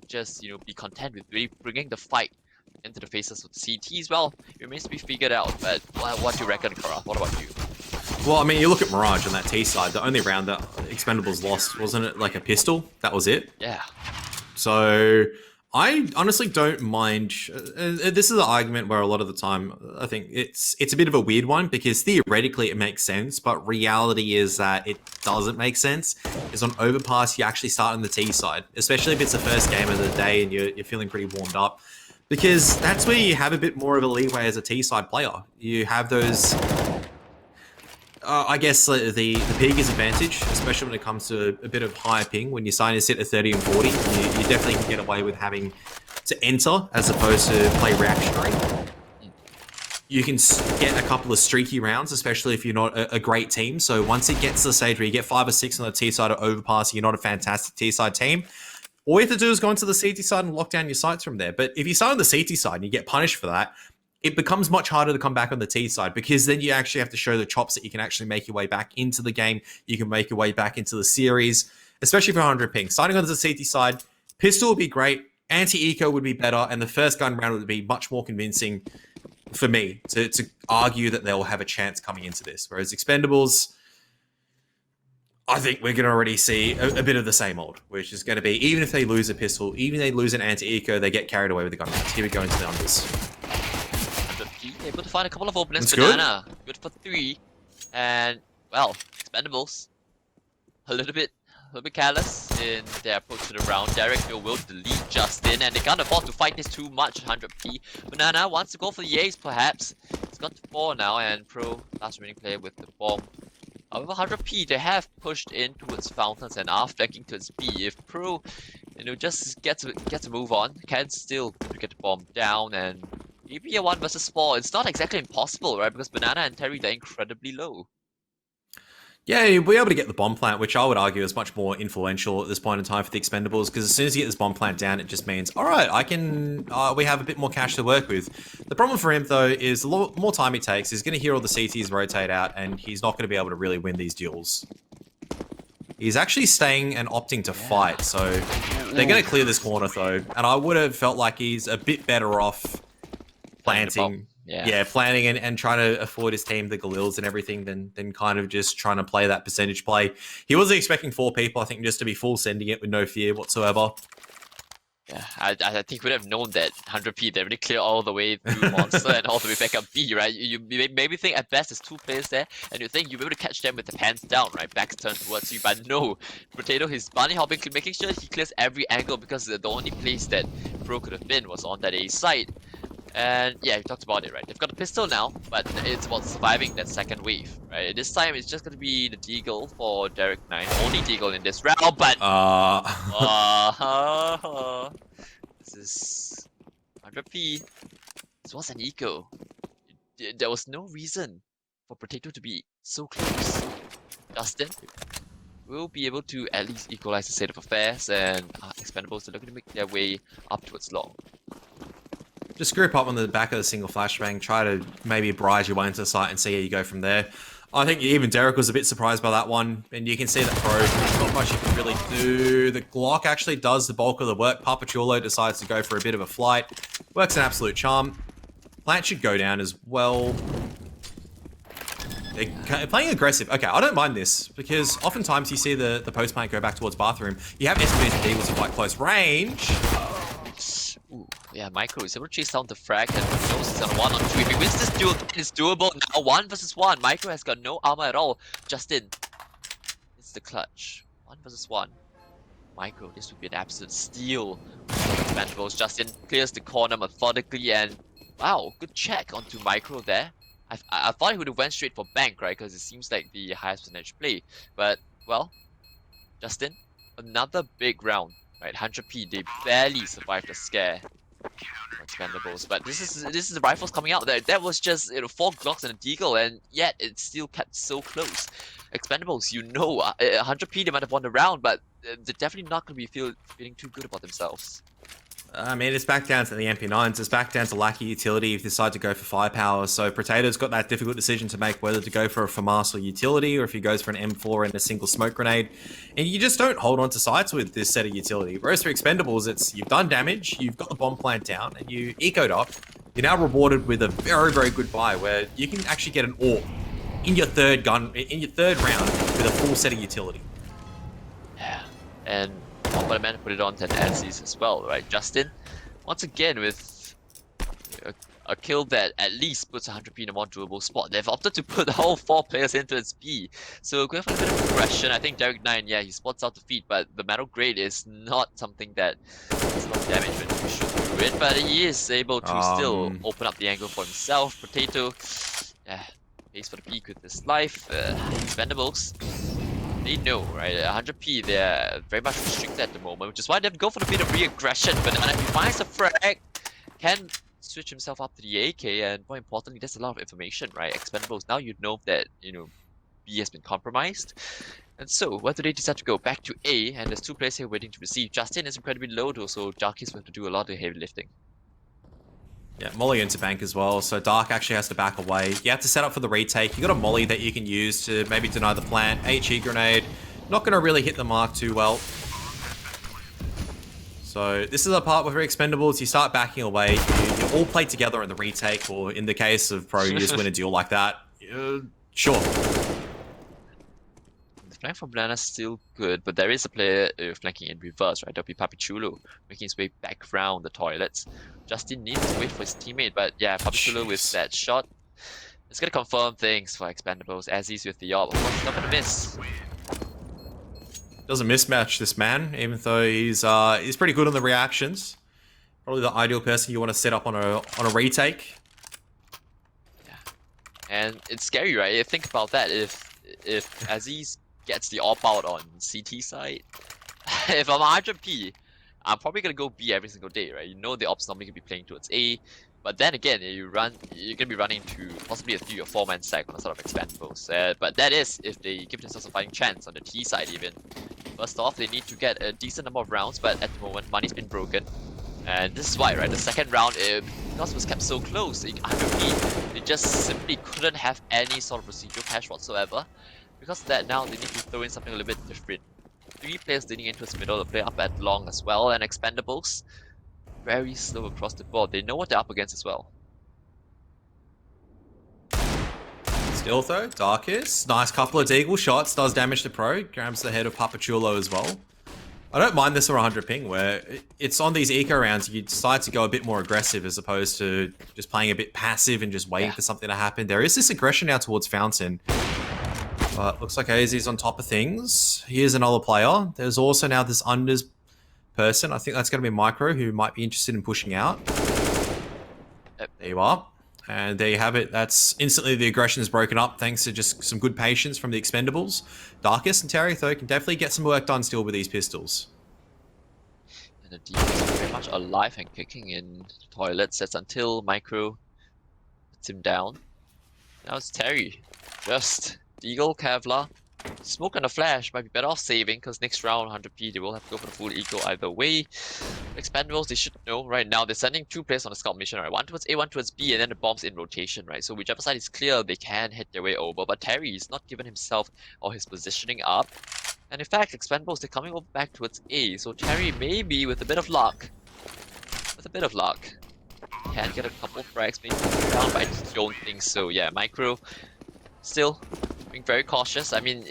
just, be content with really bringing the fight into the faces of the CT as well. It remains to be figured out, but what do you reckon, Kara? What about you? Well, I mean, you look at Mirage on that T side, the only round that Expendables lost, wasn't it like a pistol? That was it? Yeah. So I honestly don't mind. This is an argument where a lot of the time I think it's a bit of a weird one because theoretically it makes sense, but reality is that it doesn't make sense. Is on Overpass you actually start on the T side, especially if it's the first game of the day and you're feeling pretty warmed up, because that's where you have a bit more of a leeway as a T side player. You have those. I guess the ping's advantage, especially when it comes to a bit of higher ping. When you're starting to sit at 30 and 40, you definitely can get away with having to enter as opposed to play reactionary. You can get a couple of streaky rounds, especially if you're not a great team. So once it gets to the stage where you get 5 or 6 on the T side of Overpass, you're not a fantastic T side team. All you have to do is go into the CT side and lock down your sights from there. But if you start on the CT side and you get punished for that, it becomes much harder to come back on the T side because then you actually have to show the chops that you can actually make your way back into the game. You can make your way back into the series, especially for 100 ping. Starting on the CT side, pistol would be great, anti-eco would be better, and the first gun round would be much more convincing for me to argue that they'll have a chance coming into this. Whereas Expendables, I think we're going to already see a bit of the same old, which is going to be even if they lose a pistol, even if they lose an anti-eco, they get carried away with the gun rounds. Here we go into the unders. Able to find a couple of openings. That's Banana, good for 3. And, well, Expendables, a little bit careless in their approach to the round. Derek will delete Justin, and they can't afford to fight this too much. 100p. Banana wants to go for the ace, perhaps. He's got 4 now, and Pro, last remaining player with the bomb. However, 100p, they have pushed in towards Fountains and are flanking towards B. If Pro, just gets a move on, can still get the bomb down, and maybe a 1 versus 4. It's not exactly impossible, right? Because Banana and Terry, they're incredibly low. Yeah, you'll be able to get the bomb plant, which I would argue is much more influential at this point in time for the Expendables, because as soon as you get this bomb plant down, it just means, all right, we have a bit more cash to work with. The problem for him, though, is the more time he takes, he's going to hear all the CTs rotate out, and he's not going to be able to really win these duels. He's actually staying and opting to fight, so they're going to clear this corner, though, and I would have felt like he's a bit better off planting. Yeah, planning and trying to afford his team the Galils and everything than kind of just trying to play that percentage play. He wasn't expecting 4 people, I think, just to be full sending it with no fear whatsoever. Yeah, I think we'd have known that 100p, they really clear all the way through Monster and all the way back up B, right? You maybe think at best there's 2 players there, and you think you'll be able to catch them with the pants down, right? Backs turned towards you, but no. Potato, he's bunny hopping, making sure he clears every angle because the only place that Pro could have been was on that A side. And yeah, we talked about it, right? They've got a pistol now, but it's about surviving that second wave, right? This time it's just gonna be the Deagle for Derek 9, only Deagle in this round, but this is 100p. This was an eco. There was no reason for Potato to be so close. Justin will be able to at least equalize the state of affairs, and Expendables are looking to make their way up towards long. Just group up on the back of the single flashbang, try to maybe barrage your way into the site and see how you go from there. I think even Derek was a bit surprised by that one, and you can see that Pro, there's not much you can really do. The Glock actually does the bulk of the work. Papachulo decides to go for a bit of a flight. Works an absolute charm. Plant should go down as well. They're playing aggressive. Okay, I don't mind this, because oftentimes you see the post plant go back towards bathroom. You have SPs and Deagles quite close range. Ooh, yeah, Micro is able to chase down the frag and knows it's on 1 on 2. If he wins this duel, it's doable now. 1 versus 1. Micro has got no armor at all. Justin, it's the clutch. 1 versus 1. Micro, this would be an absolute steal. Expendables. Justin clears the corner methodically, and wow, good check onto Micro there. I thought he would have went straight for bank, right? Because it seems like the highest percentage play. But well, Justin, another big round. Right, 100p, they barely survived the scare. Expendables, but this is the rifles coming out. That was just 4 Glocks and a Deagle, and yet it's still kept so close. Expendables, 100p they might have won the round, but they're definitely not going to be feeling too good about themselves. I mean, it's back down to the MP9s. It's back down to lack of utility if you decide to go for firepower. So Potato's got that difficult decision to make whether to go for a FAMAS or utility, or if he goes for an M4 and a single smoke grenade. And you just don't hold on to sites with this set of utility. Whereas for Expendables, it's you've done damage, you've got the bomb plant down, and you ecoed up. You're now rewarded with a very, very good buy where you can actually get an AWP in your third round with a full set of utility. Yeah, and but I meant to put it on to Nancy's as well, right? Justin, once again with a kill that at least puts 100p in a more doable spot. They've opted to put all 4 players into its B. So going for a bit of aggression. I think Derek 9, yeah, he spots out the feet, but the metal grade is not something that does a lot of damage when you shoot through it. But he is able to still open up the angle for himself. Potato, yeah, pays for the peak with his life. Expendables. They know, right? 100p, they're very much restricted at the moment, which is why they go for a bit of re-aggression. But then if he finds a frag, can switch himself up to the AK, and more importantly, there's a lot of information, right? Expendables, now you know that, B has been compromised. And so, where do they decide to go? Back to A, and there's 2 players here waiting to receive. Justin is incredibly low though, so Darkies will have to do a lot of the heavy lifting. Yeah, Molly into bank as well, so Dark actually has to back away. You have to set up for the retake. You got a Molly that you can use to maybe deny the plant. HE grenade, not going to really hit the mark too well. So this is the part with Expendables, you start backing away, you all play together in the retake, or in the case of Pro, you just win a duel like that. Sure. The flank from Banana's still good, but there is a player flanking in reverse, right? That'll be Papichulo, making his way back around the toilets. Justin needs to wait for his teammate, but yeah, Papichulo with that shot. It's gonna confirm things for Expendables, as he's with the AWP. Of course, he's not gonna miss. Doesn't mismatch this man, even though he's pretty good on the reactions. Probably the ideal person you want to set up on a retake. Yeah, and it's scary, right? Think about that. If Aziz gets the AWP out on CT side, if I'm 100p, I'm probably gonna go B every single day, right? You know the ops normally gonna be playing towards A, but then again, you're gonna be running to possibly a 3 or 4 man stack on a sort of Expendables. But that is if they give themselves a fighting chance on the T side even. First off, they need to get a decent number of rounds, but at the moment, money's been broken. And this is why, right? The second round, because it was kept so close, 100p, they just simply couldn't have any sort of procedural cash whatsoever. Because of that, now they need to throw in something a little bit different. 3 players leading into its middle, the play up at long as well, and Expendables, very slow across the board. They know what they're up against as well. Still though, Darkest, nice couple of deagle shots, does damage to Pro, grabs the head of Papachulo as well. I don't mind this for 100 ping, where it's on these eco rounds, you decide to go a bit more aggressive as opposed to just playing a bit passive and just waiting for something to happen. There is this aggression now towards Fountain. But looks like AZ's on top of things. Here's another player. There's also now this unders person. I think that's going to be Micro, who might be interested in pushing out. There you are. And there you have it. That's instantly the aggression is broken up thanks to just some good patience from the Expendables. Darkest and Terry, though, can definitely get some work done still with these pistols. And the defense is very much alive and kicking in the toilets. That's until Micro puts him down. Now it's Terry. Just Deagle, Kevlar. Smoke and a flash might be better off saving, because next round 100p they will have to go for the full eco either way. Expendables, they should know right now they're sending 2 players on a scout mission, right? 1 towards A, 1 towards B, and then the bombs in rotation, right? So whichever side is clear, they can hit their way over. But Terry is not given himself or his positioning up. And in fact, Expendables, they're coming over back towards A. So Terry, maybe with a bit of luck, can get a couple of frags maybe down, but I don't think so. Yeah, Micro still being very cautious. I mean,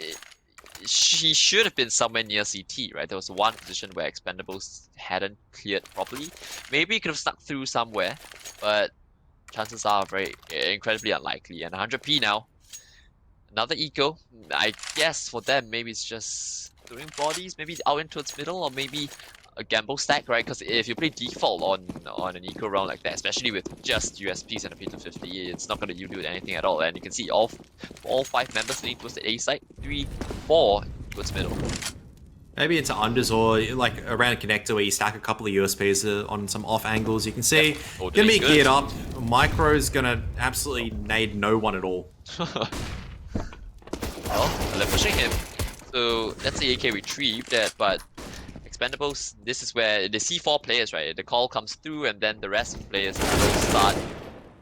she should have been somewhere near CT, right? There was one position where Expendables hadn't cleared properly. Maybe he could have snuck through somewhere, but chances are very incredibly unlikely. And 100p now. Another eco. I guess for them, maybe it's just throwing bodies, maybe out into its middle, or maybe a gamble stack, right? Because if you play default on an eco round like that, especially with just USPs and a P250, it's not going to do anything at all. And you can see all 5 members leaning towards the A side, 3, 4 towards middle. Maybe into unders or like around a connector where you stack a couple of USPs on some off angles. You can see, gonna be geared up. Micro's gonna absolutely nade no one at all. Well, they're pushing him. So that's the AK retrieved, but Expendables, this is where they see 4 players, right? The call comes through, and then the rest of the players will start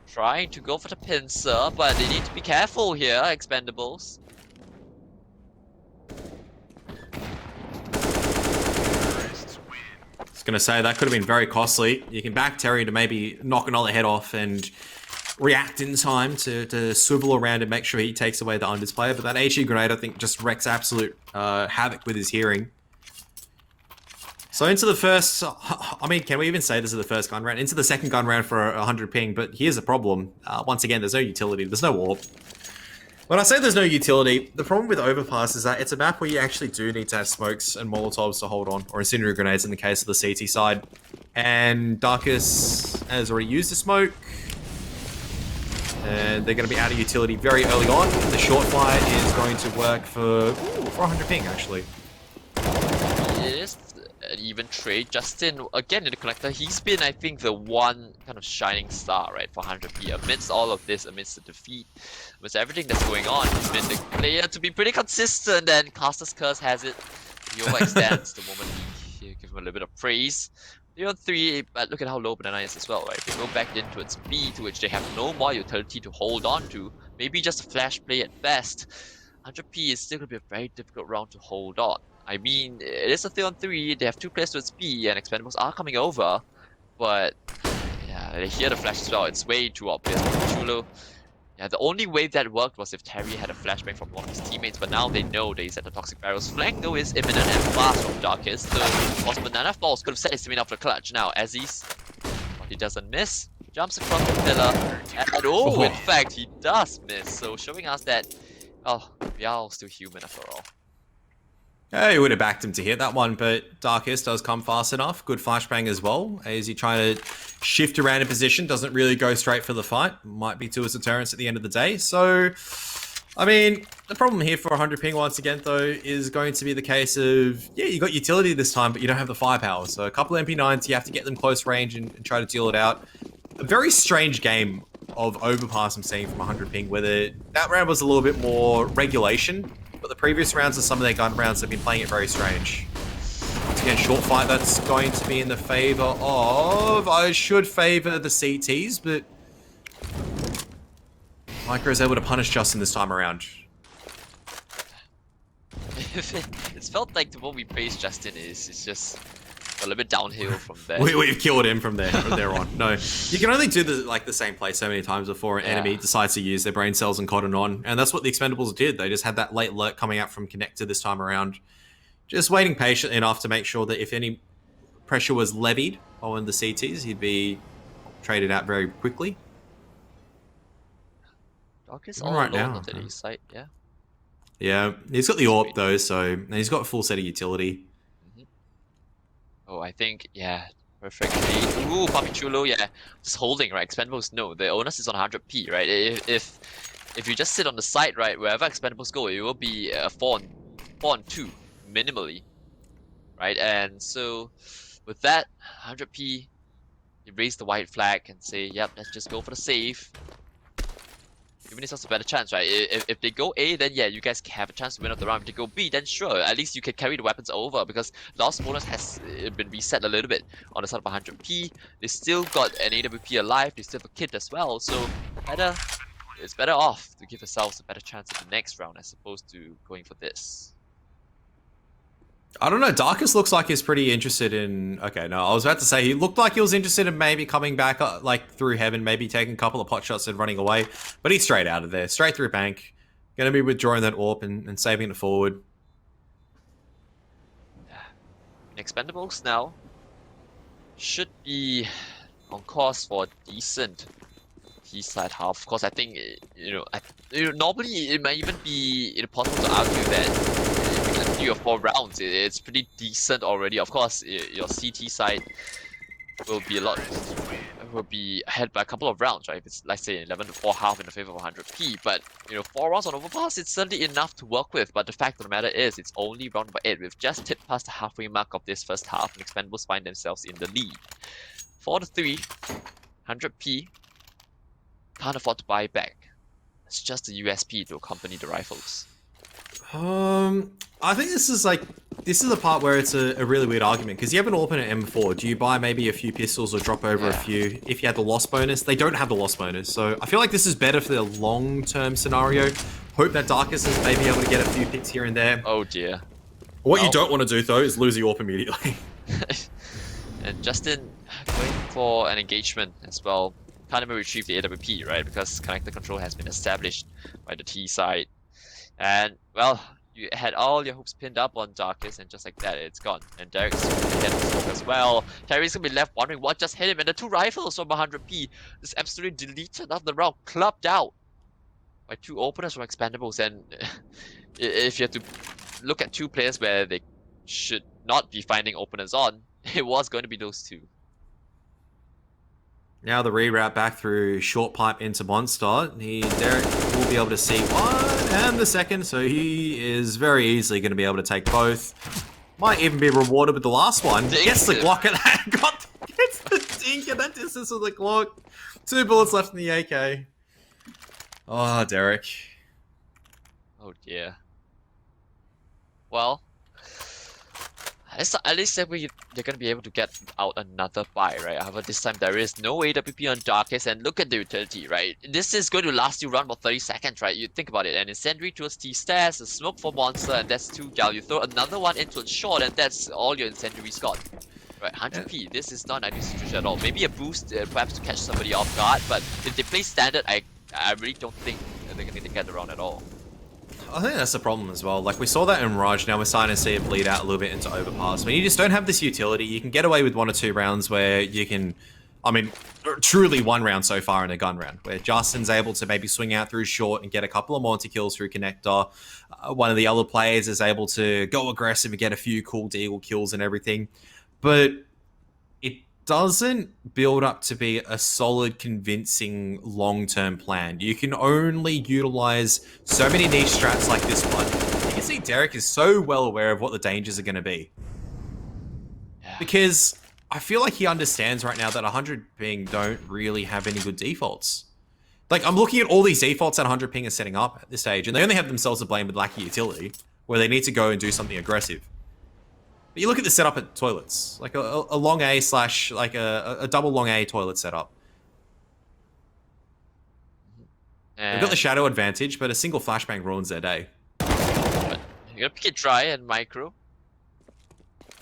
trying to go for the pincer, but they need to be careful here, Expendables. I was going to say, that could have been very costly. You can back Terry to maybe knock another head off and react in time to swivel around and make sure he takes away the unders player, but that HE grenade, I think, just wreaks absolute havoc with his hearing. So into the first, I mean, can we even say this is the first gun round? Into the second gun round for 100 ping, but here's the problem. Once again, there's no utility, there's no warp. When I say there's no utility, the problem with Overpass is that it's a map where you actually do need to have smokes and molotovs to hold on, or incendiary grenades in the case of the CT side. And Darkus has already used the smoke, and they're going to be out of utility very early on. The short fire is going to work for 100 ping, actually. Yes, an even trade. Justin, again in the connector, he's been, I think, the one kind of shining star, right, for 100p. Amidst all of this, amidst the defeat, amidst everything that's going on, he's been the player to be pretty consistent, and Caster's Curse has it. He overextends the moment he give him a little bit of praise. 3-on-3, but look at how low Banana is as well, right? They go back into its B, to which they have no more utility to hold on to. Maybe just a flash play at best. 100p is still going to be a very difficult round to hold on. I mean, it is a 3-on-3, they have 2 players to its B, and Expendables are coming over. But, yeah, they hear the flash as well. It's way too obvious. Chulo, yeah, the only way that worked was if Terry had a flashbang from one of his teammates, but now they know that he's at the Toxic Barrel's flank, though is imminent and fast from Darkest. So, also Banana Falls could have set his teammate up for the clutch. Now, Aziz, but he doesn't miss, jumps across the pillar, and in fact, he does miss. So, showing us that, oh, we are all still human after all. Yeah, you would have backed him to hit that one, but Darkest does come fast enough. Good flashbang as well. As he trying to shift around in position, doesn't really go straight for the fight. Might be to his deterrence at the end of the day. So, I mean, the problem here for 100 ping once again, though, is going to be the case of, yeah, you got utility this time, but you don't have the firepower. So a couple of MP9s, you have to get them close range and try to deal it out. A very strange game of Overpass I'm seeing from 100 ping, where that round was a little bit more regulation, but the previous rounds and some of their gun rounds have been playing it very strange. Once again, short fight, that's going to be in the favor of... I should favor the CTs, but... Micro is able to punish Justin this time around. It's felt like the one we praised Justin is just a little bit downhill from there. We've killed him from there on. No, you can only do the same play so many times before an enemy decides to use their brain cells and cotton on, and that's what the Expendables did. They just had that late alert coming out from Connector this time around, just waiting patiently enough to make sure that if any pressure was levied on the CTs, he'd be traded out very quickly. Doc is all right now. On his site, yeah. Yeah, he's got the AWP though, so and he's got a full set of utility. Oh, I think, yeah, perfectly. Ooh, Papi Chulo, yeah. Just holding, right? Expendables, no. The onus is on 100p, right? If you just sit on the side, right, wherever Expendables go, it will be 4-on-2, minimally. Right? And so, with that, 100p, you raise the white flag and say, yep, let's just go for the save. Giving yourselves a better chance, right? If they go A, then yeah, you guys have a chance to win up the round. If they go B, then sure, at least you can carry the weapons over, because lost bonus has been reset a little bit on the side of 100p. They still got an AWP alive, they still have a kit as well, so it's better off to give yourselves a better chance at the next round as opposed to going for this. I don't know, Darkus looks like he's pretty interested in... Okay, no, I was about to say he looked like he was interested in maybe coming back like through heaven, maybe taking a couple of pot shots and running away, but he's straight out of there, straight through bank. Going to be withdrawing that AWP and saving it forward. Expendables now should be on course for a decent T-side half. Of course, I think, normally it might even be possible to argue that 3 or 4 rounds, it's pretty decent already. Of course, your CT side will be ahead by a couple of rounds, right? If it's, let's say, 11-4 half in the favor of 100p, but 4 rounds on Overpass, it's certainly enough to work with. But the fact of the matter is, it's only round number 8. We've just tipped past the halfway mark of this first half, and Expendables find themselves in the lead. 4-3, 100p, can't afford to buy back. It's just a USP to accompany the rifles. I think this is like This is the part where it's a really weird argument, because you have an AWP and an M4. Do you buy maybe a few pistols or drop over a few if you had the loss bonus? They don't have the loss bonus, so I feel like this is better for the long-term scenario. Hope that Darkest is maybe able to get a few picks here and there. Oh dear. What you don't want to do, though, is lose your AWP immediately. And Justin going for an engagement as well. Can't even retrieve the AWP, right? Because connector control has been established by the T side. And, well, you had all your hopes pinned up on Darkest, and just like that, it's gone. And Derek's ahead of smoke as well. Terry's gonna be left wondering what just hit him, and the 2 rifles from 100p is absolutely deleted off the round, clubbed out by 2 openers from Expendables. And if you have to look at 2 players where they should not be finding openers on, it was going to be those 2. Now the reroute back through short pipe into Monster. Derek will be able to see one and the second, so he is very easily going to be able to take both. Might even be rewarded with the last one. Gets the Glock at that. Gets the dink at that distance with the Glock. 2 bullets left in the AK. Oh, Derek. Oh dear. Well, at least they're going to be able to get out another buy, right? However, this time there is no AWP on Darkest, and look at the utility, right? This is going to last you around about 30 seconds, right? You think about it, and incendiary towards T-stairs, a smoke for Monster, and that's 2 gal. You throw another one into a short, and that's all your incendiaries got. Right, 100p, this is not an ideal situation at all. Maybe a boost, perhaps to catch somebody off guard, but if they play standard, I really don't think they're going to get around at all. I think that's the problem as well. Like, we saw that in ROG, now we're starting to see it bleed out a little bit into Overpass. When you just don't have this utility, you can get away with 1 or 2 rounds where you can, I mean, truly 1 round so far in a gun round, where Justin's able to maybe swing out through short and get a couple of multi-kills through connector. One of the other players is able to go aggressive and get a few cool deagle kills and everything. But it doesn't build up to be a solid, convincing, long-term plan. You can only utilize so many niche strats like this one. You can see Derek is so well aware of what the dangers are going to be. Yeah. Because I feel like he understands right now that 100 ping don't really have any good defaults. Like, I'm looking at all these defaults that 100 ping is setting up at this stage, and they only have themselves to blame with lack of utility, where they need to go and do something aggressive. But you look at the setup at toilets, like a long A slash, like a double long A toilet setup. They've got the shadow advantage, but a single flashbang ruins their day. But you gotta pick it dry and micro.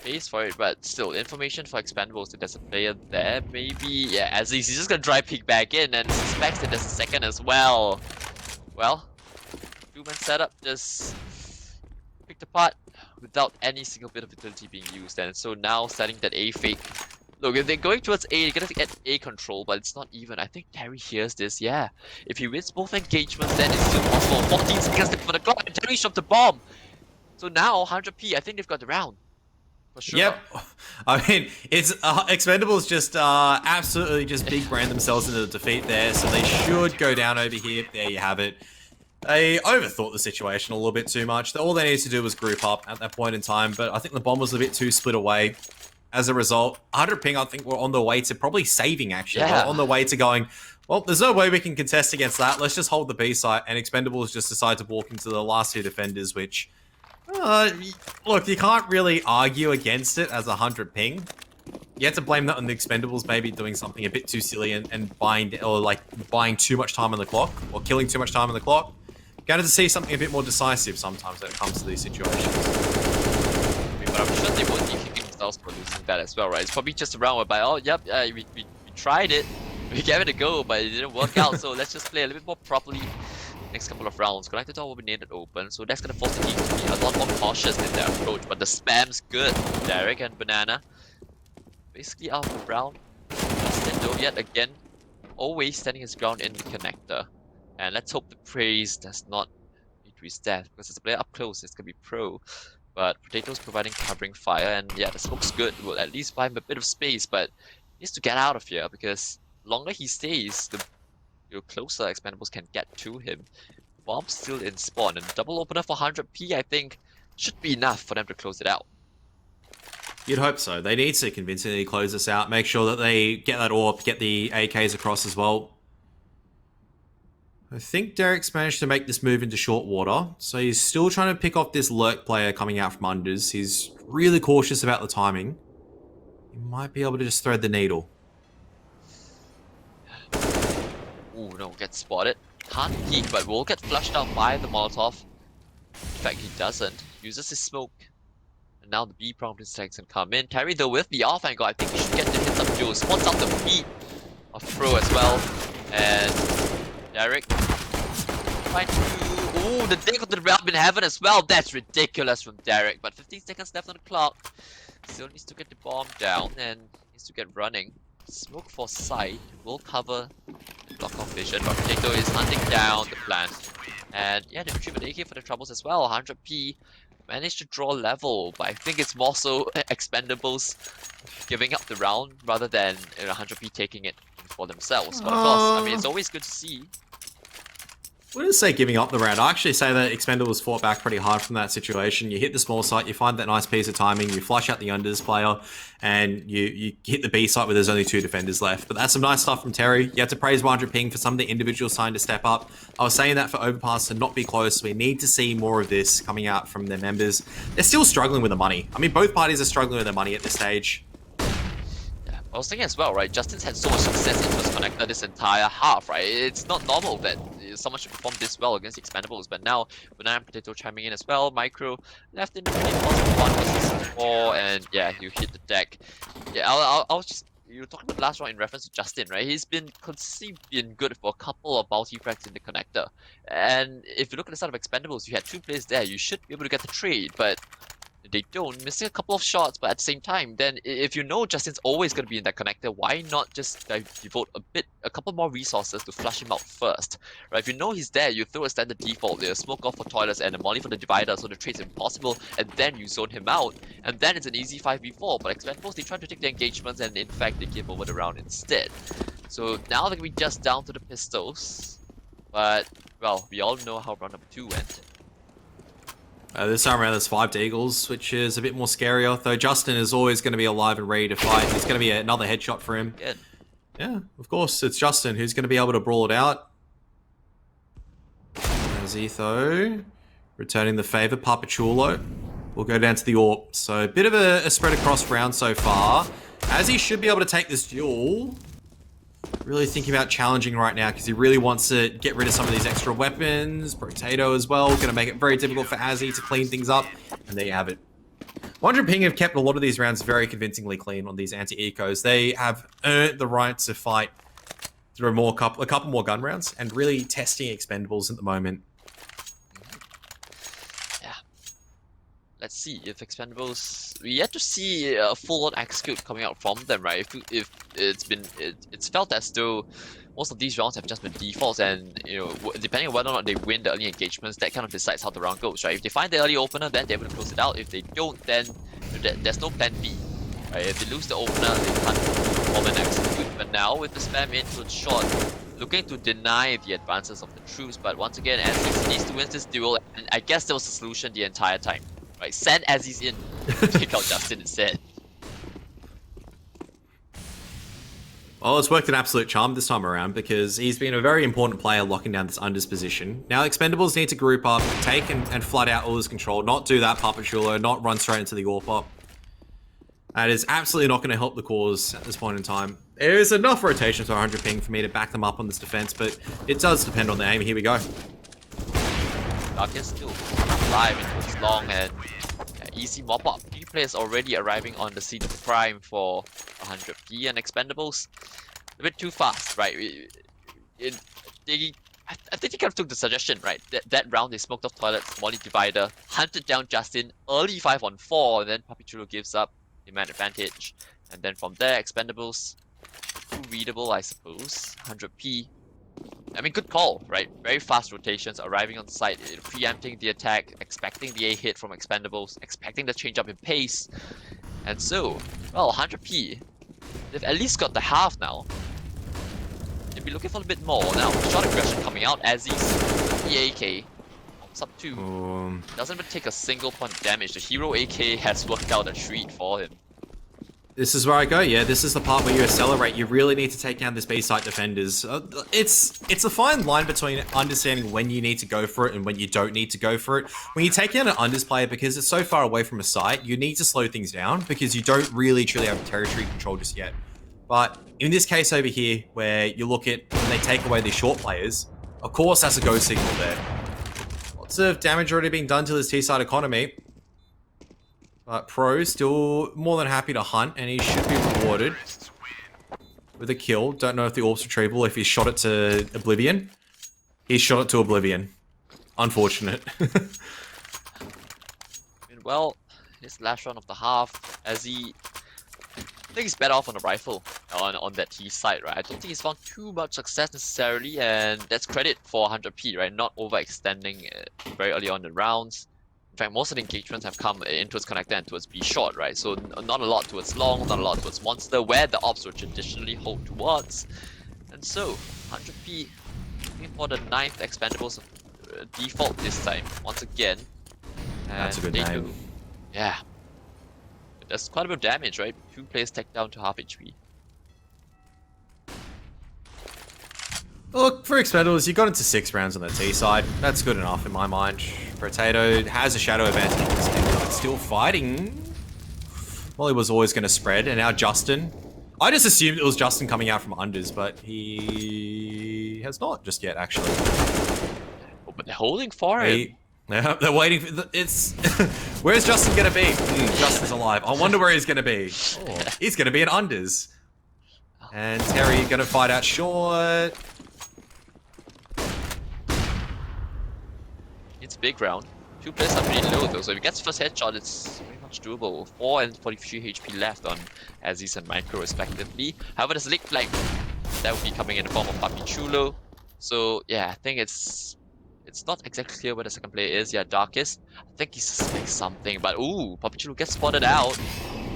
Pays for it, but still, information for Expendables if there's a player there, maybe. Yeah, as he's just gonna dry peek back in and suspects that there's a second as well. Well, 2-man setup just picked apart without any single bit of utility being used, and so now starting that A fake. Look, if they're going towards A, they're gonna get A control, but it's not even. I think Terry hears this, yeah. If he wins both engagements, then it's still possible. 14 seconds left for the clock, and Terry shot the bomb! So now, 100p, I think they've got the round. For sure. Yep. I mean, it's Expendables just absolutely just big brand themselves into the defeat there, so they should go down over here. There you have it. They overthought the situation a little bit too much. All they needed to do was group up at that point in time, but I think the bomb was a bit too split away. As a result, 100 ping, I think, were on the way to probably saving, actually. Yeah. On the way to going, well, there's no way we can contest against that. Let's just hold the B site, and Expendables just decide to walk into the last 2 defenders, which, look, you can't really argue against it as 100 ping. You have to blame that on the Expendables maybe doing something a bit too silly and buying too much time on the clock, or killing too much time on the clock. Going to see something a bit more decisive sometimes when it comes to these situations. But I'm sure they won't be kicking themselves for losing that as well, right? It's probably just a round whereby, oh, yep, we tried it, we gave it a go, but it didn't work out, so let's just play a little bit more properly next couple of rounds. Connector door will be needed open, so that's going to force the team to be a lot more cautious in their approach, but the spam's good. Derek and Banana basically out of the round. Nintendo yet again, always standing his ground in the connector. And let's hope the praise does not lead to his death, because as a player up close, it's going to be pro. But Potato's providing covering fire, and yeah, the smoke's good. Will at least buy him a bit of space, but he needs to get out of here, because the longer he stays, the closer Expendables can get to him. Bomb's still in spawn, and double opener for 100p, I think, should be enough for them to close it out. You'd hope so. They need to convincingly close this out, make sure that they get that AWP, get the AKs across as well. I think Derek's managed to make this move into short water, so he's still trying to pick off this lurk player coming out from unders. He's really cautious about the timing. He might be able to just thread the needle. Ooh, no, gets spotted. Can't peek, but will get flushed out by the Molotov. In fact, he doesn't. Uses his smoke. And now the B prompt instincts can come in. Terry, though, with the off angle, I think he should get the hits up Joe. Spots out the beat of Pro as well. And Derek trying to... Ooh, the dig of the realm in heaven as well. That's ridiculous from Derek. But 15 seconds left on the clock. Still needs to get the bomb down and needs to get running. Smoke for sight will cover the block of vision. But Potato is hunting down the plant. And yeah, they retrieve an AK for the troubles as well. 100p managed to draw level, but I think it's more so Expendables giving up the round rather than 100p taking it for themselves. But of course, I mean, it's always good to see. I wouldn't say giving up the round. I actually say that Expendables fought back pretty hard from that situation. You hit the small site, you find that nice piece of timing, you flush out the unders player, and you hit the B site where there's only 2 defenders left. But that's some nice stuff from Terry. You have to praise 100 ping for some of the individuals starting to step up. I was saying that for Overpass to not be close. We need to see more of this coming out from their members. They're still struggling with the money. I mean, both parties are struggling with their money at this stage. I was thinking as well, right? Justin's had so much success in First Connector this entire half, right? It's not normal that someone should perform this well against Expendables, but now Banana and Potato chiming in as well. Micro left in the 1 versus 4, and yeah, you hit the deck. Yeah, I was just... You were talking about last round in reference to Justin, right? He's been consistently been good for a couple of multi-fracks in the connector. And if you look at the start of Expendables, you had 2 players there. You should be able to get the trade, but they don't, missing a couple of shots, but at the same time, then if you know Justin's always going to be in that connector, why not just devote a couple more resources to flush him out first, right? If you know he's there, you throw a standard default, a smoke off for toilets and a molly for the divider, so the trade's impossible, and then you zone him out, and then it's an easy 5v4, but Expendables, they try to take the engagements, and in fact, they give over the round instead. So now they're going to be just down to the pistols, but, well, we all know how round number 2 went. This time around there's 5 Deagles, which is a bit more scarier, though Justin is always going to be alive and ready to fight. It's going to be another headshot for him. Good. Yeah, of course, it's Justin who's going to be able to brawl it out. There's Etho, returning the favour. Papachulo will go down to the AWP. So a bit of a spread across round so far. As he should be able to take this duel. Really thinking about challenging right now because he really wants to get rid of some of these extra weapons. Potato as well, going to make it very difficult for Azzy to clean things up. And there you have it. 100 ping have kept a lot of these rounds very convincingly clean on these anti-ecos. They have earned the right to fight through a couple more gun rounds and really testing Expendables at the moment. Let's see if Expendables. We yet to see a full-on execute coming out from them, right? If it's felt as though most of these rounds have just been defaults, and depending on whether or not they win the early engagements, that kind of decides how the round goes, right? If they find the early opener, then they're able to close it out. If they don't, then there's no plan B, right? If they lose the opener, they can't perform an execute. But now with the spam into the shot, looking to deny the advances of the troops, but once again, Azzy needs to win this duel, and I guess there was a solution the entire time. Right, send Azzy's in, take out Justin instead. Well, it's worked an absolute charm this time around because he's been a very important player locking down this unders position. Now Expendables need to group up, take and flood out all his control, not do that Papachulo, not run straight into the AWP. That is absolutely not going to help the cause at this point in time. There is enough rotation to 100 ping for me to back them up on this defense, but it does depend on the aim. Here we go. Darkest still alive into its long and easy mop up. 3 players already arriving on the scene of crime for 100p, and Expendables a bit too fast, right? I think he kind of took the suggestion, right? That round they smoked off toilets, molly divider, hunted down Justin, early 5-on-4, and then Papachulo gives up the man advantage. And then from there, Expendables, too readable, I suppose. 100p. I mean, good call, right? Very fast rotations, arriving on site, preempting the attack, expecting the A hit from Expendables, expecting the change up in pace. And so, well, 100p, they've at least got the half now. They'll be looking for a bit more. Now, shot aggression coming out as he's the AK. Sub 2. Doesn't even take a single point of damage. The hero AK has worked out a treat for him. This is where I go, yeah. This is the part where you accelerate. You really need to take down this B-site defenders. It's a fine line between understanding when you need to go for it and when you don't need to go for it. When you take down an unders player, because it's so far away from a site, you need to slow things down because you don't really truly have territory control just yet. But in this case over here, where you look at when they take away the short players, of course that's a go signal there. Lots of damage already being done to this T-side economy. But Pro still more than happy to hunt, and he should be rewarded with a kill. Don't know if the orb's retrieval, if he shot it to Oblivion. He shot it to Oblivion. Unfortunate. Well, his last round of the half, as he... I think he's better off on the rifle on that T side, right? I don't think he's found too much success necessarily, and that's credit for 100p, right? Not overextending very early on in the rounds. In fact, most of the engagements have come in towards connector and towards B short, right? So not a lot towards long, not a lot towards monster, where the ops would traditionally hold towards. And so, 100p for the 9th Expendables default this time, once again. And that's a good name. Yeah. That's quite a bit of damage, right? 2 players take down to half HP. Look, for Expendables, you got into 6 rounds on the T side. That's good enough in my mind. Potato has a shadow advantage, but still fighting. Well, he was always going to spread, and now Justin. I just assumed it was Justin coming out from unders, but he has not just yet, actually. Oh, but they're holding for him. They're waiting for it's. Where's Justin gonna be? Justin's alive. I wonder where he's gonna be. Oh, he's gonna be in unders. And Terry gonna fight out short. It's a big round. 2 players are pretty low though, so if he gets first headshot, it's very much doable. 4 and 43 HP left on Aziz and Micro respectively. However, there's a leak flag that will be coming in the form of Papi Chulo. So yeah, I think it's not exactly clear where the second player is. Yeah, Darkest. I think he suspects something, but ooh, Papi Chulo gets spotted out.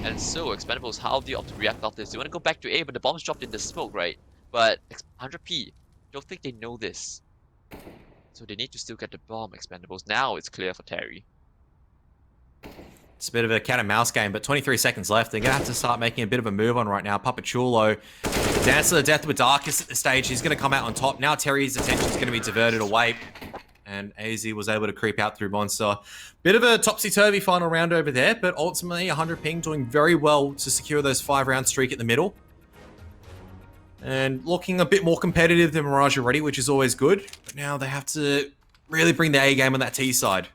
And so, Expendables, how do you opt to react after this? You want to go back to A, but the bomb's dropped in the smoke, right? But 100p, don't think they know this. So they need to still get the bomb, Expendables. Now it's clear for Terry. It's a bit of a cat and mouse game, but 23 seconds left. They're going to have to start making a bit of a move on right now. Papachulo, dance to the death with Darkest at the stage. He's going to come out on top. Now Terry's attention is going to be diverted away. And AZ was able to creep out through Monster. Bit of a topsy-turvy final round over there, but ultimately 100 ping doing very well to secure those 5-round streak at the middle. And looking a bit more competitive than Mirage already, which is always good. But now they have to really bring the A game on that T side.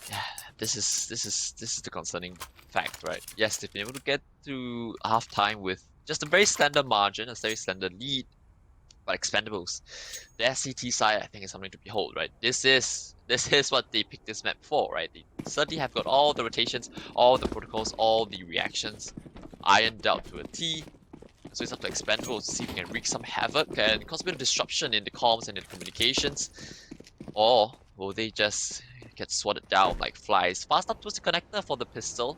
Yeah, this is the concerning fact, right? Yes, they've been able to get to halftime with just a very standard margin, a very standard lead. But Expendables, the SCT side, I think, is something to behold, right? This is what they picked this map for, right? They certainly have got all the rotations, all the protocols, all the reactions ironed out to a T. So it's up to Expendables to see if we can wreak some havoc and cause a bit of disruption in the comms and in the communications. Or will they just get swatted down like flies? Fast up towards the connector for the pistol.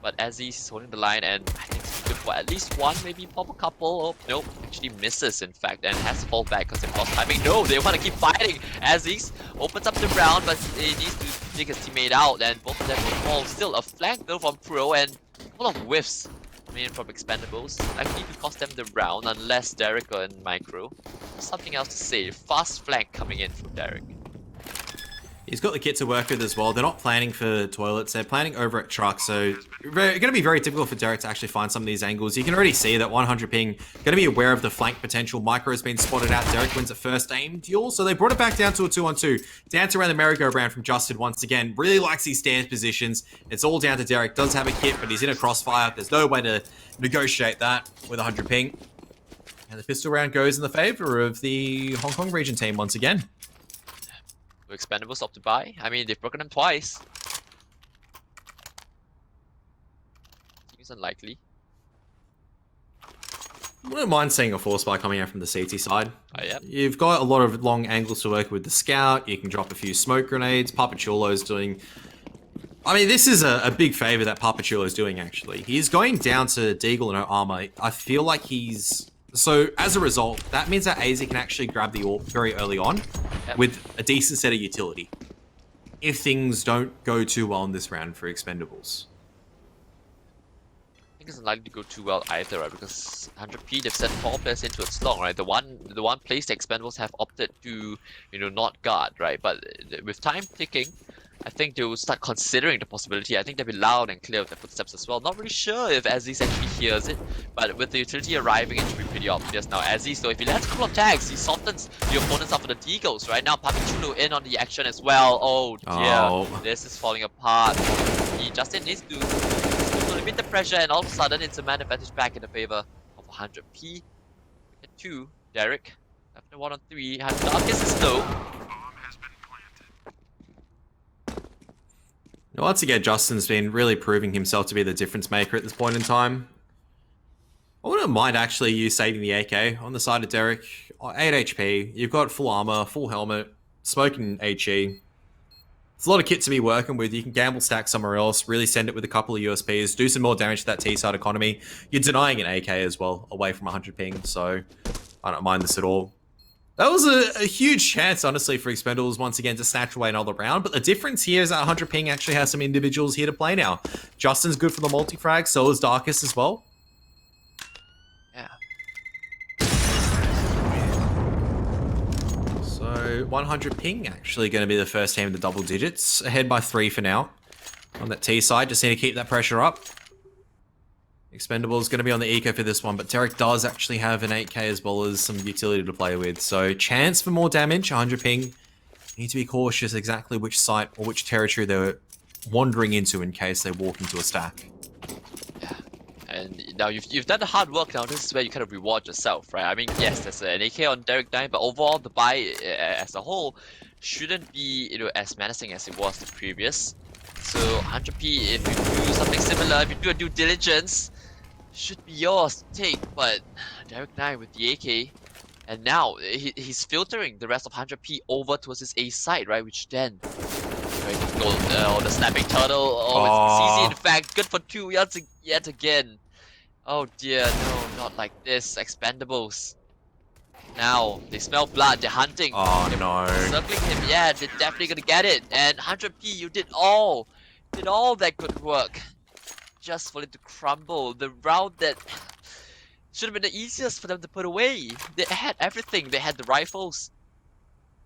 But Aziz is holding the line, and I think it's good for at least one, maybe pop a couple. Oh, nope, actually misses in fact, and has to fall back because they've lost timing. No, they want to keep fighting. Aziz opens up the round, but he needs to take his teammate out, and both of them will fall. Still a flank though from Pro, and a couple of whiffs coming in from Expendables. Likely to cost them the round, unless Derek and Micro. Something else to say. Fast flank coming in from Derek. He's got the kit to work with as well. They're not planning for toilets. They're planning over at truck. So it's going to be very difficult for Derek to actually find some of these angles. You can already see that 100 ping going to be aware of the flank potential. Micro has been spotted out. Derek wins a first aim duel. So they brought it back down to a 2-on-2. Dance around the merry-go-round from Justin once again. Really likes these stance positions. It's all down to Derek. Does have a kit, but he's in a crossfire. There's no way to negotiate that with 100 ping. And the pistol round goes in the favor of the Hong Kong region team once again. Expendables opt to buy. I mean, they've broken them twice. Seems unlikely. I wouldn't mind seeing a force buy coming out from the CT side. Oh, yeah. You've got a lot of long angles to work with the scout. You can drop a few smoke grenades. Papachulo's doing... I mean, this is a big favor that Papachulo's doing, actually. He's going down to Deagle and no armor. I feel like he's... So, as a result, that means that AZ can actually grab the AWP very early on with a decent set of utility. If things don't go too well in this round for Expendables. I think it's unlikely to go too well either, right? Because 100p, they've sent 4 players into its long, right? The one place the Expendables have opted to, not guard, right? But with time ticking, I think they will start considering the possibility. I think they'll be loud and clear with their footsteps as well. Not really sure if Aziz actually hears it, but with the utility arriving, it should be pretty obvious now. Aziz, though, if he lands a couple of tags, he softens the opponents up for the deagles, right? Now, Papichulo in on the action as well. Oh dear, this is falling apart. Justin needs to limit the pressure, and all of a sudden, it's a man advantage back in the favor of 100p. At 2, Derek. After 1 on 3, Darkest is low. Once again, Justin's been really proving himself to be the difference maker at this point in time. I wouldn't mind actually you saving the AK on the side of Derek. 8 HP, you've got full armor, full helmet, smoking HE. It's a lot of kit to be working with. You can gamble stack somewhere else, really send it with a couple of USPs, do some more damage to that T-side economy. You're denying an AK as well, away from 100 ping, so I don't mind this at all. That was a huge chance, honestly, for Expendables once again to snatch away another round. But the difference here is that 100 ping actually has some individuals here to play now. Justin's good for the multi-frag, so is Darkest as well. Yeah. So 100 ping actually going to be the first team in the double digits. Ahead by 3 for now. On that T side, just need to keep that pressure up. Expendables going to be on the eco for this one, but Derek does actually have an 8k as well as some utility to play with. So chance for more damage, 100 ping. Need to be cautious exactly which site or which territory they're wandering into in case they walk into a stack. Yeah, and now you've done the hard work. Now this is where you kind of reward yourself, right? I mean, yes, there's an AK on Derek 9, but overall the buy as a whole shouldn't be as menacing as it was the previous. So 100p, if you do something similar, if you do a due diligence, should be yours to take. But Derek 9 with the AK, and now he's filtering the rest of 100p over towards his A side, right? Which then very difficult. The snapping turtle. Oh, it's easy. In fact, good for 2 yards yet again. Oh dear, no, not like this. Expendables. Now they smell blood. They're hunting. Oh no! Circling him. Yeah, they're definitely gonna get it. And 100p, you did all that good work, just for it to crumble. The round that should have been the easiest for them to put away. They had everything. They had the rifles.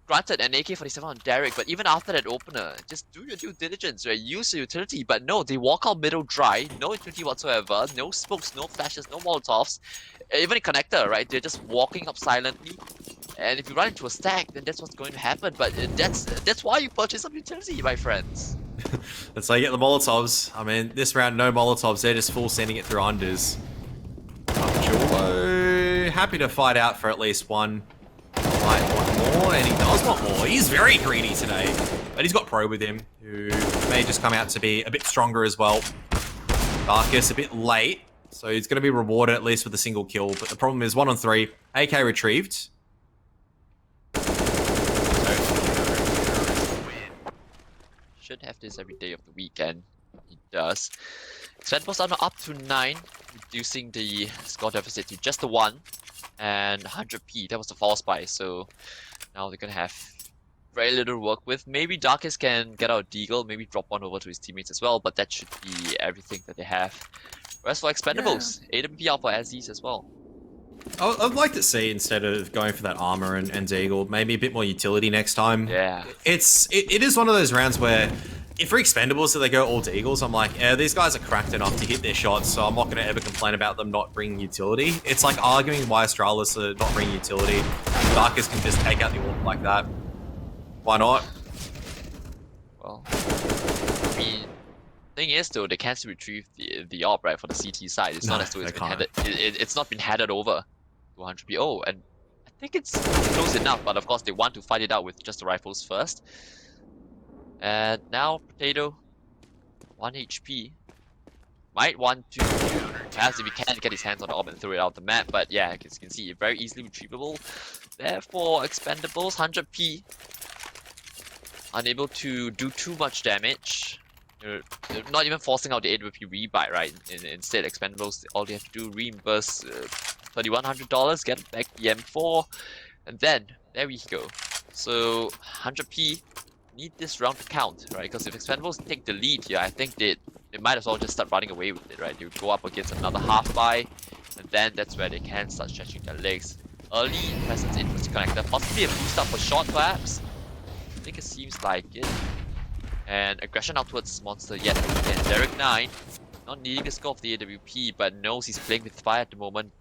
Granted, an AK-47 on Derek, but even after that opener, just do your due diligence, right? Use your utility, but no, they walk out middle dry, no utility whatsoever, no smokes, no flashes, no molotovs, even a connector, right? They're just walking up silently, and if you run into a stack, then that's what's going to happen. But that's why you purchase some utility, my friends. That's how you get the molotovs. I mean, this round, no molotovs, they're just full sending it through unders. Julo, happy to fight out for at least one. Might want more, and he does want more. He's very greedy today, but he's got Pro with him, who may just come out to be a bit stronger as well. Darkest a bit late, so he's going to be rewarded at least with a single kill, but the problem is 1 on 3, AK retrieved. Should have this every day of the weekend. He does. Expendables are now up to 9, reducing the score deficit to just the 1. And 100p, that was the false buy, so now they're gonna have very little work with. Maybe Darkest can get out a deagle, maybe drop one over to his teammates as well, but that should be everything that they have. Whereas for Expendables, 8MP out for Aziz as well. I'd like to see, instead of going for that armor and deagle, maybe a bit more utility next time. Yeah. It is one of those rounds where if for Expendables that they go all deagles, I'm like, yeah, these guys are cracked enough to hit their shots, so I'm not going to ever complain about them not bringing utility. It's like arguing why Astralis are not bringing utility. Darkest can just take out the orb like that. Why not? Well, I mean, thing is though, they can still retrieve the orb, right, for the CT side. It's not as though it's been handed. It's not been handed over to 100p. Oh, and I think it's close enough, but of course they want to fight it out with just the rifles first. And now Potato, 1 HP. Might want to, perhaps if he can, get his hands on the orb and throw it out the map. But yeah, as you can see, very easily retrievable. Therefore, Expendables, 100p. Unable to do too much damage. They're not even forcing out the AWP rebuy, right? Instead, Expendables, all they have to do, reimburse $3,100, get back the M4, and then, there we go. So, 100p. Need this round to count, right? Because if Expendables take the lead here, I think they'd they might as well just start running away with it, right? They would go up against another half buy, and then that's where they can start stretching their legs. Early presence in connector, possibly a boost up for short perhaps. I think it seems like it. And aggression out towards monster yet again. Derek 9, not needing the score of the AWP, but knows he's playing with fire at the moment.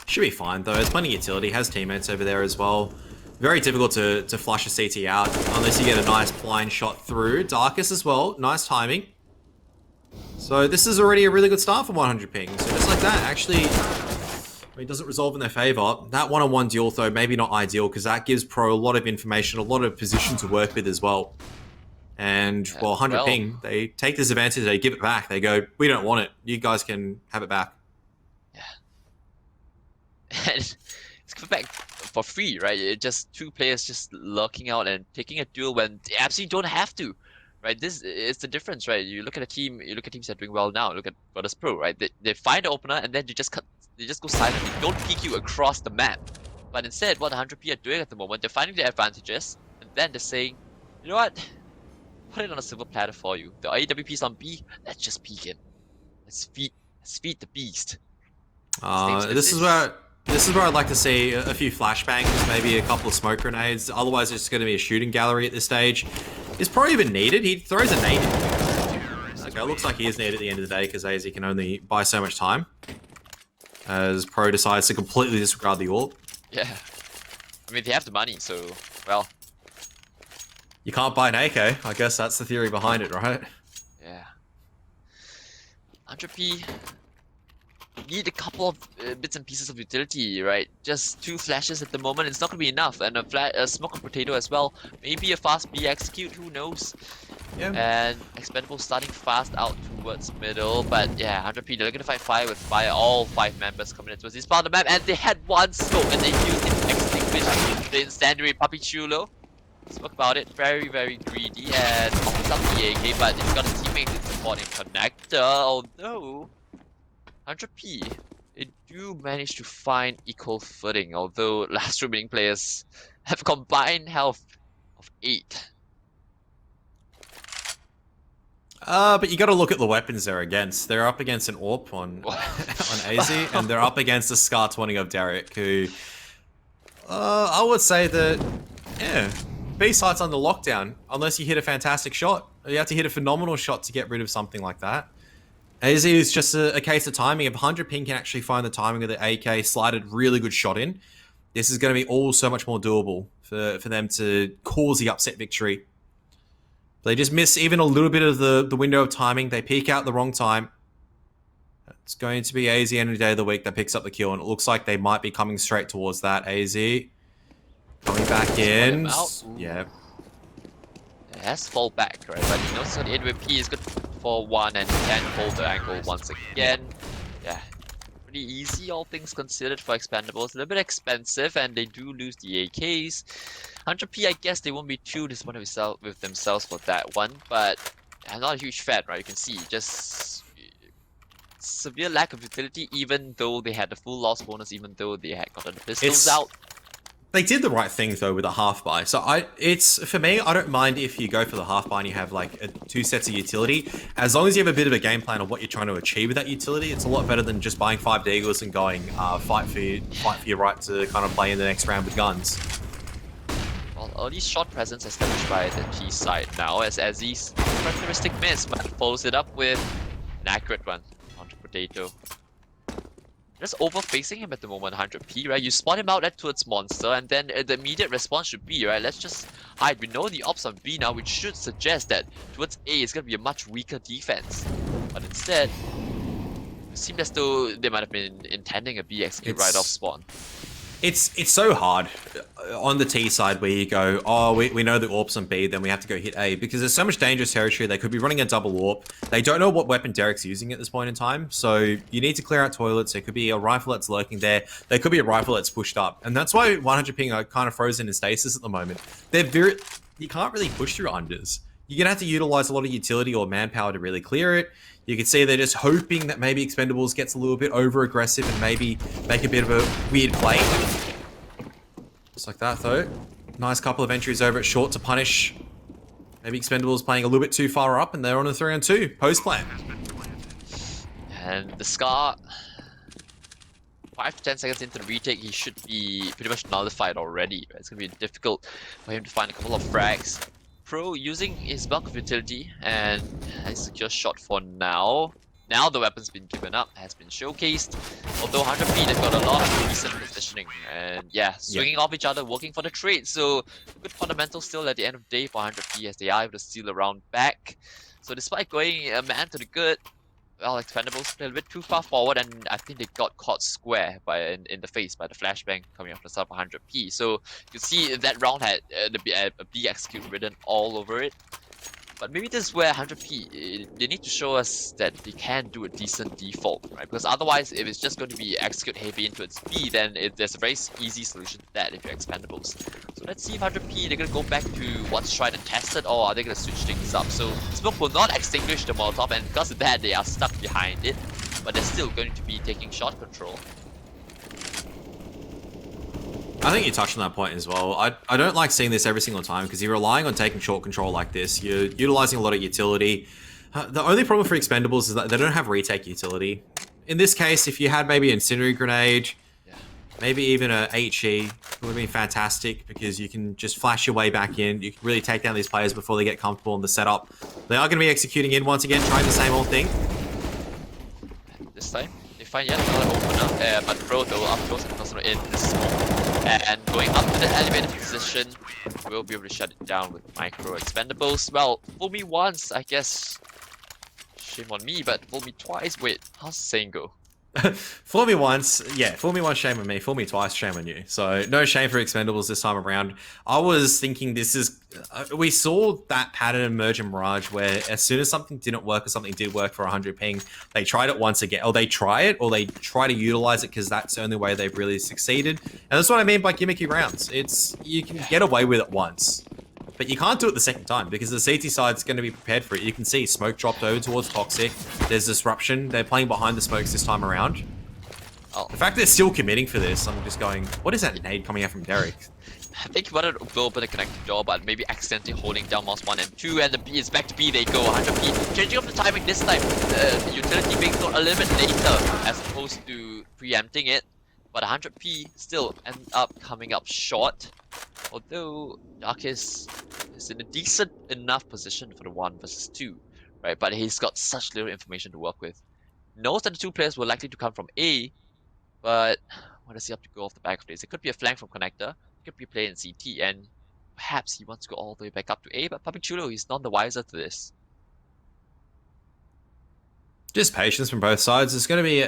Should be fine though, there's plenty of utility, has teammates over there as well. Very difficult to flush a CT out, unless you get a nice blind shot through. Darkest as well, nice timing. So this is already a really good start for 100 ping. So just like that, actually, it doesn't resolve in their favor. That one-on-one duel though, maybe not ideal, because that gives Pro a lot of information, a lot of position to work with as well. And, well, 100 ping, they take this advantage, they give it back. They go, we don't want it. You guys can have it back. And it's coming back for free, right? It's just two players just lurking out and taking a duel when they absolutely don't have to, right? This is the difference, right? You look at a team, you look at teams that are doing well now. Look at Brothers Pro, right? They find the opener and then they just go silent. They don't peek you across the map. But instead, what 100p are doing at the moment, they're finding their advantages, and then they're saying, you know what? Put it on a silver platter for you. The AWP's on B. Let's just peek in. Let's feed the beast. This is where I'd like to see a few flashbangs, maybe a couple of smoke grenades. Otherwise, it's going to be a shooting gallery at this stage. Is Pro even needed? He throws a nade. Okay, it looks like he is needed at the end of the day because AZ can only buy so much time. As Pro decides to completely disregard the AWP. Yeah. I mean, they have the money, so, well. You can't buy an AK. I guess that's the theory behind it, right? Yeah. 100p. Need a couple of bits and pieces of utility, right? Just 2 flashes at the moment, it's not gonna be enough. And a smoke and potato as well. Maybe a fast B execute, who knows? Yeah. And Expendables starting fast out towards middle, but yeah, 100p, they're gonna fight fire with fire. All 5 members coming in towards this part of the map, and they had one smoke, and they used it to extinguish the incendiary Puppy Chulo. Spoke about it, very, very greedy, and offers up the AK, but he's got a teammate in supporting connector, although 100p, they do manage to find equal footing, although last remaining players have combined health of 8. But you got to look at the weapons they're against. They're up against an AWP on AZ, and they're up against a Scar 20 of Derek, who I would say that, yeah, B site's under lockdown unless you hit a fantastic shot. You have to hit a phenomenal shot to get rid of something like that. AZ is just a case of timing. If 100 ping can actually find the timing of the AK, slided really good shot in, this is going to be all so much more doable for them to cause the upset victory. They just miss even a little bit of the window of timing. They peek out the wrong time. It's going to be AZ any day of the week that picks up the kill, and it looks like they might be coming straight towards that. AZ coming back in. Yeah. It has to fall back, right? But you notice the AWP is good for 1 and can hold the angle once again. Yeah. Pretty easy, all things considered, for Expendables. A little bit expensive, and they do lose the AKs. 100p, I guess they won't be too disappointed with themselves for that one, but I'm not a huge fan, right? You can see, just severe lack of utility, even though they had the full loss bonus, even though they had gotten the pistols out. They did the right thing though with a half buy. So for me, I don't mind if you go for the half buy and you have like 2 sets of utility. As long as you have a bit of a game plan of what you're trying to achieve with that utility, it's a lot better than just buying 5 Deagles and going fight for your right to kind of play in the next round with guns. Well, early short presence established by the T side now, as Azzy's characteristic miss, but follows it up with an accurate one onto Potato. Just over-facing him at the moment, 100p, right? You spawn him out at towards Monster, and then the immediate response should be, right? Let's just hide. We know the ops on B now, which should suggest that towards A is going to be a much weaker defense. But instead, it seemed as though they might have been intending a B execute right off spawn. It's so hard on the T side where you go, oh, we know the AWP's on B, then we have to go hit A, because there's so much dangerous territory. They could be running a double AWP. They don't know what weapon Derek's using at this point in time, so you need to clear out toilets. There could be a rifle that's lurking there. There could be a rifle that's pushed up, and that's why 100 ping are kind of frozen in stasis at the moment. You can't really push through unders. You're gonna have to utilize a lot of utility or manpower to really clear it. You can see they're just hoping that maybe Expendables gets a little bit over-aggressive and maybe make a bit of a weird play. Just like that, though. Nice couple of entries over at short to punish Maybe Expendables playing a little bit too far up, and they're on a 3-on-2 post plan. And the Scar, 5 to 10 seconds into the retake, he should be pretty much nullified already. Right? It's gonna be difficult for him to find a couple of frags. Pro using his bulk of utility and has secure shot for now. Now the weapon's been given up, has been showcased. Although 100p, they've got a lot of decent positioning. And yeah, swinging off each other, working for the trade. So good fundamentals still at the end of the day for 100p as they are able to steal around back. So despite going a man to the good, well, Expendables a little bit too far forward, and I think they got caught square in the face by the flashbang coming off the side of 100p. So you see that round had a B execute written all over it. But maybe this is where 100p, they need to show us that they can do a decent default, right? Because otherwise, if it's just going to be execute heavy into its B, then there's a very easy solution to that if you're Expendables. So let's see if 100p, they're going to go back to what's tried and tested, or are they going to switch things up? So Smoke will not extinguish the Molotov, and because of that, they are stuck behind it. But they're still going to be taking shot control. I think you touched on that point as well. I don't like seeing this every single time because you're relying on taking short control like this. You're utilizing a lot of utility. The only problem for Expendables is that they don't have retake utility. In this case, if you had maybe an incendiary grenade, maybe even a HE, it would have been fantastic because you can just flash your way back in. You can really take down these players before they get comfortable in the setup. They are going to be executing in once again, trying the same old thing. This time, they find yet another opener, but Pro though up close and personal in the smoke. And going up to the elevated position, we'll be able to shut it down with micro Expendables. Well, fool me once, I guess. Shame on me, but fool me twice. Wait, how's the saying go? Fool me once, yeah, fool me once, shame on me. Fool me twice, shame on you. So no shame for Expendables this time around. I was thinking this is... we saw that pattern emerge in Mirage where as soon as something didn't work or something did work for 100 ping, they tried it once again. Or they try it, or they try to utilize it because that's the only way they've really succeeded. And that's what I mean by gimmicky rounds. It's... you can get away with it once. But you can't do it the second time because the CT side's going to be prepared for it. You can see smoke dropped over towards Toxic. There's disruption. They're playing behind the smokes this time around. Oh. The fact they're still committing for this, I'm just going, what is that nade coming out from Derek? I think he wanted to blow open the connected door, but maybe accidentally holding down mouse 1 and 2, and the B is back to B, they go 100p. Changing up the timing this time, the utility being thrown a little bit later as opposed to preempting it. But 100p still end up coming up short. Although Darkest is in a decent enough position for the 1 versus 2, right? But he's got such little information to work with. Knows that the 2 players were likely to come from A, but what does he have to go off the back of this? It could be a flank from Connector, it could be a play in CT, and perhaps he wants to go all the way back up to A, but Puppet Chulo, he's none the wiser to this. Just patience from both sides. It's going to be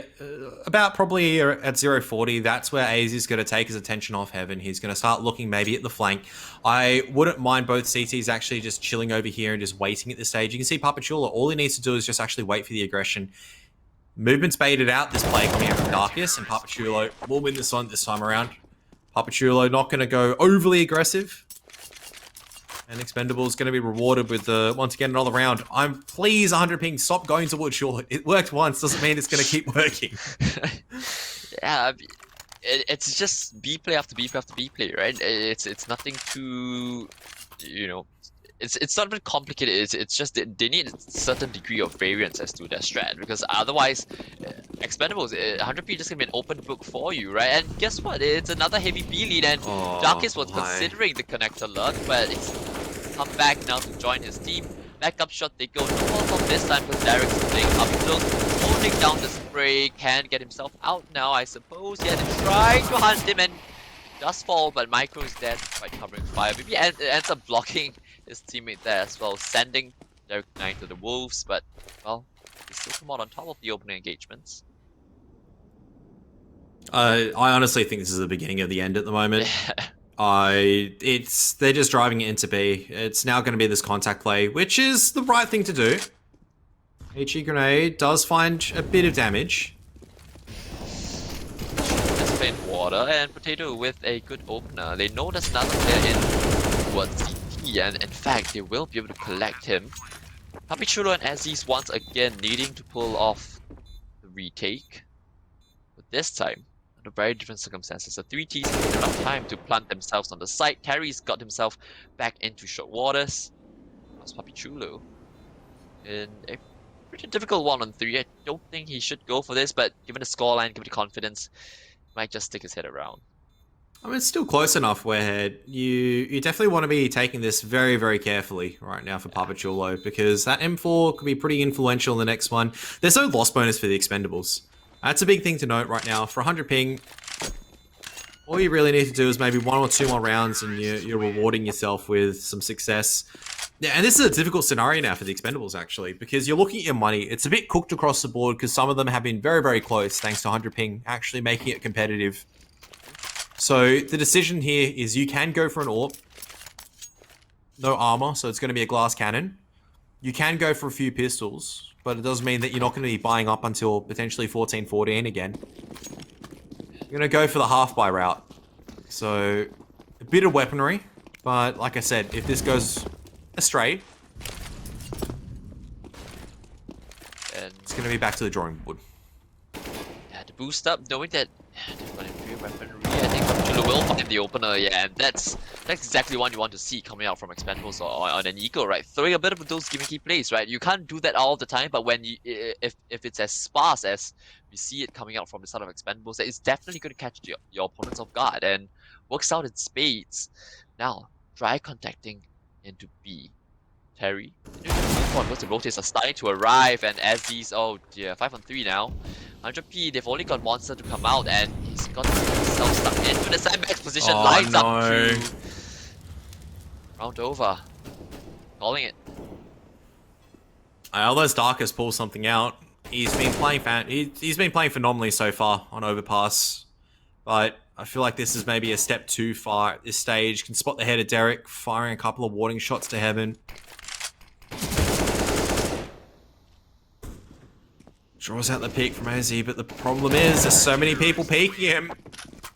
about probably at 0-40. That's where AZ is going to take his attention off Heaven. He's going to start looking maybe at the flank. I wouldn't mind both CTs actually just chilling over here and just waiting at this stage. You can see Papachula, all he needs to do is just actually wait for the aggression. Movement's baited out. This play coming out from Darkest, and Papachulo will win this one this time around. Papachulo not going to go overly aggressive. And Expendables going to be rewarded with, once again, another round. I'm pleased 100 ping, stop going towards short. It worked once, doesn't mean it's going to keep working. Yeah, it's just B play after B play after B play, right? It's nothing too, you know, it's not even complicated. It's just they need a certain degree of variance as to their strat, because otherwise, Expendables, 100p just gonna be an open book for you, right? And guess what? It's another heavy B lead, and Darkest was considering the connector lurk, but it's come back now to join his team. Backup shot they go. No Molotov this time because Derek's playing up close, holding down the spray, can get himself out now, I suppose. Yeah, they're trying to hunt him and does fall, but Micro is dead by covering fire. Maybe ends up blocking his teammate there as well, sending Derek 9 to the Wolves, but well, they still come out on top of the opening engagements. I honestly think this is the beginning of the end at the moment. They're just driving it into B. It's now going to be this contact play, which is the right thing to do. HE grenade does find a bit of damage. Let's play in water, and Potato with a good opener. They know there's another player in towards CT, and in fact, they will be able to collect him. Papichulo and Aziz once again needing to pull off the retake. But this time, under very different circumstances. The 3Ts had enough time to plant themselves on the site. Carrie's got himself back into short waters. That's Papi Chulo. In a pretty difficult 1-on-3. I don't think he should go for this, but given the scoreline, given the confidence, might just stick his head around. I mean, it's still close enough where you definitely want to be taking this very, very carefully right now for Papachulo, because that M4 could be pretty influential in the next one. There's no loss bonus for the Expendables. That's a big thing to note right now. For 100 ping, all you really need to do is maybe 1 or 2 more rounds and you're rewarding yourself with some success. Yeah, and this is a difficult scenario now for the Expendables, actually, because you're looking at your money. It's a bit cooked across the board because some of them have been very, very close thanks to 100 ping actually making it competitive. So the decision here is you can go for an AWP. No armor, so it's going to be a glass cannon. You can go for a few pistols, but it does mean that you're not going to be buying up until potentially 14-14 again. You're going to go for the half-buy route. So a bit of weaponry, but like I said, if this goes astray, And it's going to be back to the drawing board. yeah, to boost up, knowing that they've got inferior weaponry, I think Papichulo will find the opener, yeah, and that's exactly what you want to see coming out from Expendables or on an Eagle, right? Throwing a bit of those gimmicky plays, right? You can't do that all the time, but when you, if it's as sparse as we see it coming out from the side of Expendables, that it's definitely going to catch your opponents off guard and works out in spades. Now, try contacting into B. Terry, because the rotates are starting to arrive, and as these, oh dear, 5-on-3 now. 100p, they've only got Monster to come out, and he's got himself stuck into the sandbags position, lines up to round over. Calling it. Although Darkest pulls something out, he's been playing he's been playing phenomenally so far on Overpass, but I feel like this is maybe a step too far at this stage. Can spot the head of Derek, firing a couple of warning shots to heaven. Draws out the peek from AZ, but the problem is there's so many people peeking him.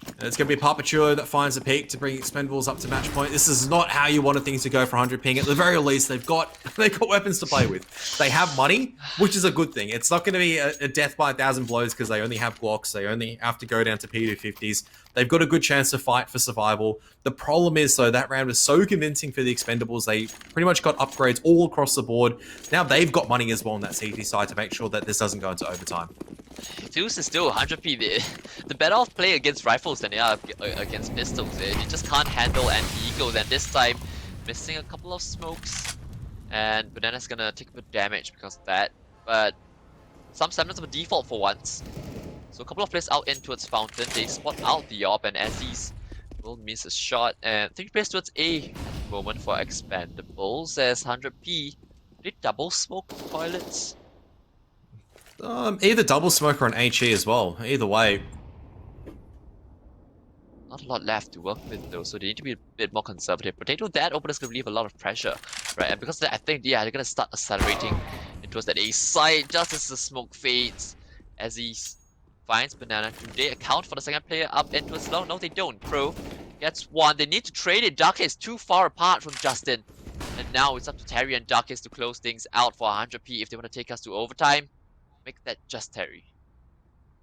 And it's going to be Papachulo that finds a peek to bring Expendables up to match point. This is not how you wanted things to go for 100 ping. At the very least, they've got weapons to play with. They have money, which is a good thing. It's not going to be a death by 1,000 blows because they only have Glocks. They only have to go down to P250s. They've got a good chance to fight for survival. The problem is, though, that round was so convincing for the Expendables. They pretty much got upgrades all across the board. Now they've got money as well on that CT side to make sure that this doesn't go into overtime. Fuse is still 100p. The better off play against rifles than they are against pistols. You just can't handle an Eagle, and this time missing a couple of smokes. And Banana's gonna take a bit of damage because of that. But some semblance of a default for once. So a couple of players out in towards Fountain. They spot out the AWP, and Aziz will miss a shot. And 3 players towards A moment for Expendables as 100p. They double smoke the toilets. Either double smoker on HE as well. Either way. Not a lot left to work with though, so they need to be a bit more conservative. Potato, that opener's gonna relieve a lot of pressure, right? And because of that, I think, yeah, they're gonna start accelerating towards that A side just as the smoke fades. As he finds Banana. Do they account for the second player up into as well? No, they don't. Pro gets one. They need to trade it. Dark is too far apart from Justin. And now it's up to Terry and Darkest to close things out for 100p if they want to take us to overtime. Make that just Terry.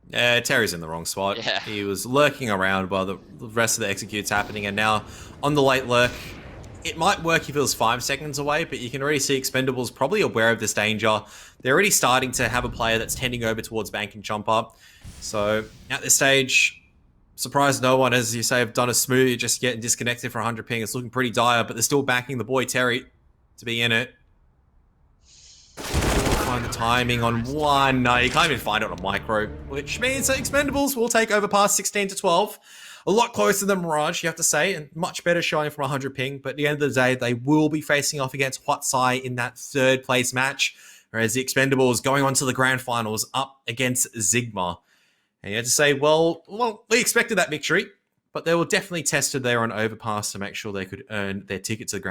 Yeah, Terry's in the wrong spot. Yeah. He was lurking around while the rest of the execute's happening, and now on the late lurk, it might work if it was 5 seconds away, but you can already see Expendables probably aware of this danger. They're already starting to have a player that's tending over towards bank and jump up. So at this stage, surprise no one, as you say, have done a smooth, just getting disconnected for 100 ping. It's looking pretty dire, but they're still backing the boy Terry to be in it. Find the timing on one. No, you can't even find it on a micro, which means that Expendables will take over past 16-12. A lot closer than Mirage, you have to say, and much better showing from 100 ping. But at the end of the day, they will be facing off against Huatsai in that 3rd place match, whereas the Expendables going on to the grand finals up against Sigma. And you have to say, well, we expected that victory, but they were definitely tested there on Overpass to make sure they could earn their ticket to the grand